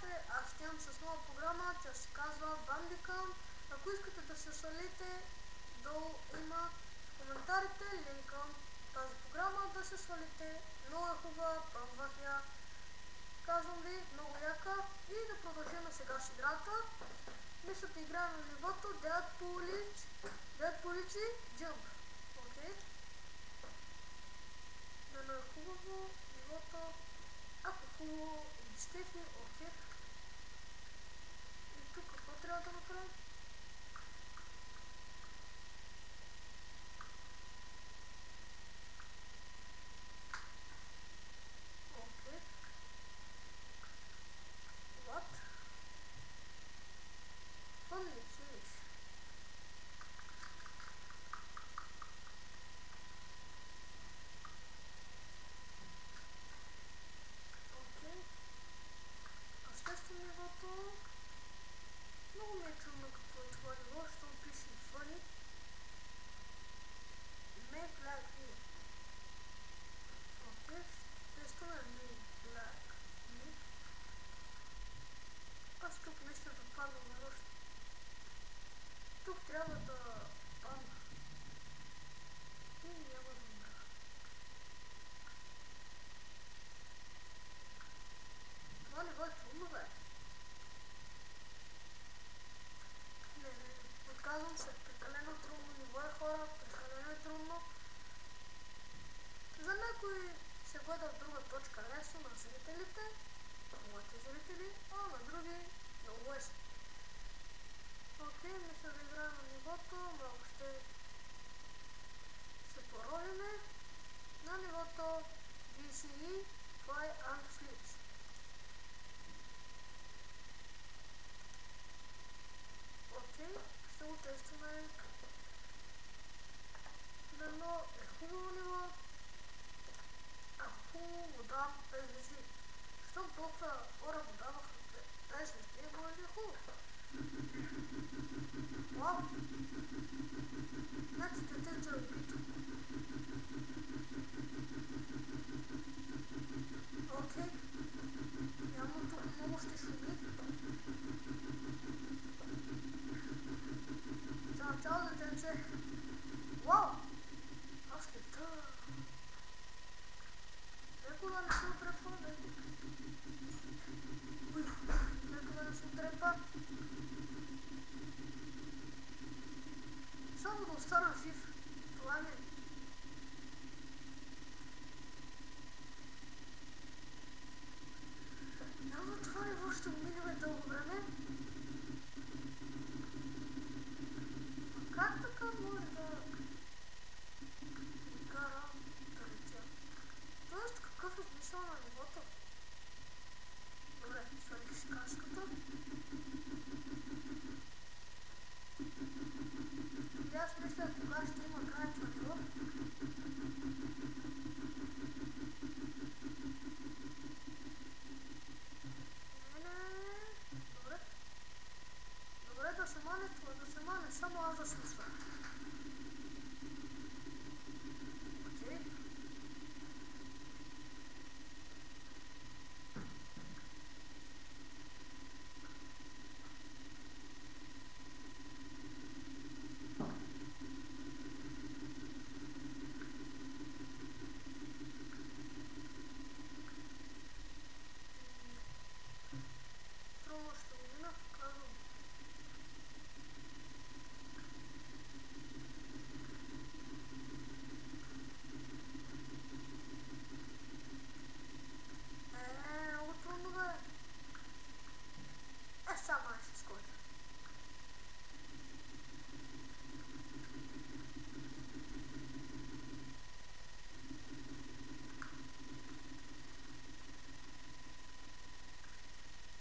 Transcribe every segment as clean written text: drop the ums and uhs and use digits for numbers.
Здравейте, аз ще имам с нова програма, тя се казва Bandicam. Ако искате да се свалите, долу има в коментарите линк към тази програма да се свалите. Много е хубава, пробвах я. Казвам ви, много яка. И да продължим сега с играта. Мисля да играем на нивото Dead Police Jump. Окей. Дано е хубаво нивото. Ако хубаво изчистихме, окей. И тук какво трябва да направим? Окей. What? Funny fish. Окей. Аз тествам нивото. Много ми е чудно какво е това ниво, защото пише funny. Make like me. Окей. Тестваме make like me. Аз тук мисля да падна нарочно. Тук трябва да падна. И няма да умра. Това ниво е трудно, бе. Не, отказвам се. Прекалено трудно ниво е, хора. Прекалено е трудно. За някои се гледа в друга точка лесно на зрителите, моите зрители, а на други много лесно. Окей, мисля да играем на нивото, малко ще се поровиме на нивото DCE Fly and Sleeps. Окей, ще го тестваме. Дано е хубаво ниво. Ако хубаво го дам 5 звезди. Щом толкова хора го даваха 5 звезди, може да е хубаво. Вау! Значи детето е убито. Окей. Явно тук много ще шуми. Чао, чао, детенце. Вау! Аз лета. Леко да не се отрепа, леко. Уй, леко да не се отрепа. Само да остана жив. Това ми е. Явно това ниво ще го минем дълго време. А как така може да ми кара да летя? Тоест, какъв е смисъл на нивото? Добре, свалих си каската. И аз мисля кога ще има край това ниво. Не. Добре. Добре да се мане това, да се мане. Само аз да слушам. Окей. Трудно ще го мина, казвам. Много трудно, бе. Само ще скоча.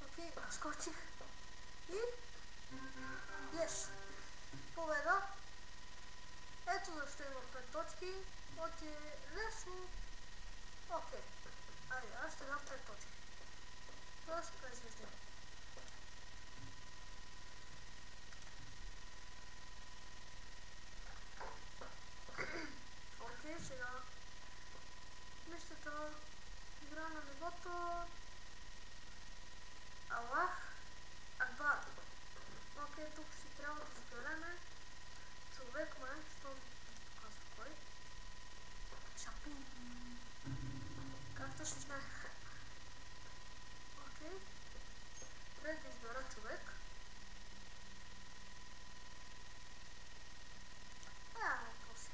Окей, скочих. И... Yes. Победа. Ето защо има 5 точки. Вот е лесно. Окей. Айде, аз ще дам 5 точки. Тоест 5 звезди. Окей, сега мисля да игра на нивото Аллах Акбар. Окей, тук ще трябва да избереме човек май, щом да ти показва кой. Чапун. Както ще знае. Окей. Трябва да избера човек. После.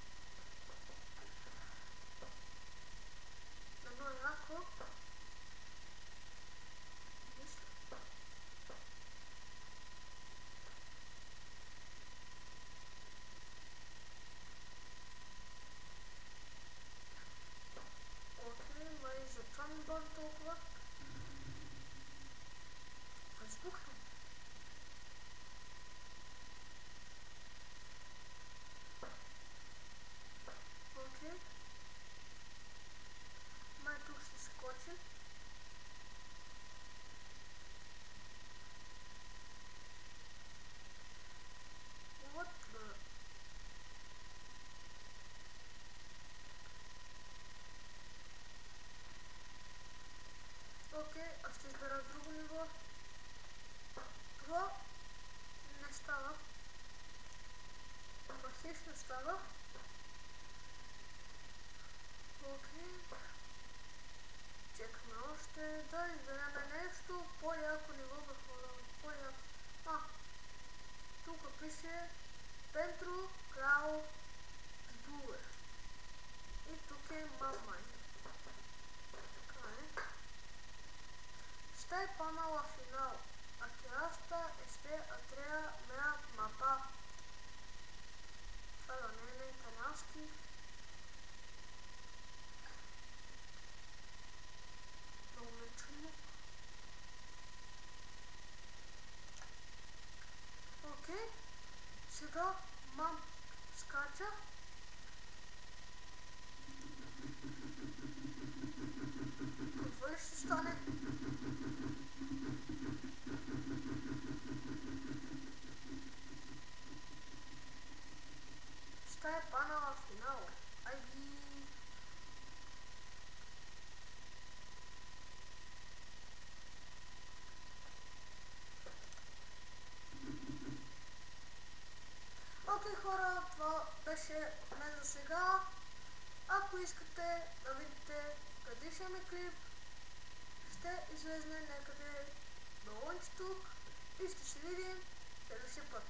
Едно яко. Мисля. Окей, май затова ми бави толкова. Фейсбук ли? Окей. Май тук ще скочим. What the... Окей, аз ще избера друго ниво. Това не става. Ама хеш не става. Окей. Чекаме още. Да изберем нещо. По-яко ниво бе хора. По-яко. Тук пише Пентро Крал Двуе. И тук е мамай. Така е. Stai pana la final. Aceasta este a treia mea mapa. Това да не е на италиански. Много ме е чудно. Окей. Сега мам скача. Какво ли ще стане? Stai pana la final. Айди. Окей хора, това беше от мен за сега. Ако искате да видите предишния ми клип, ще излезне някъде долу тук и ще се видим следващия път.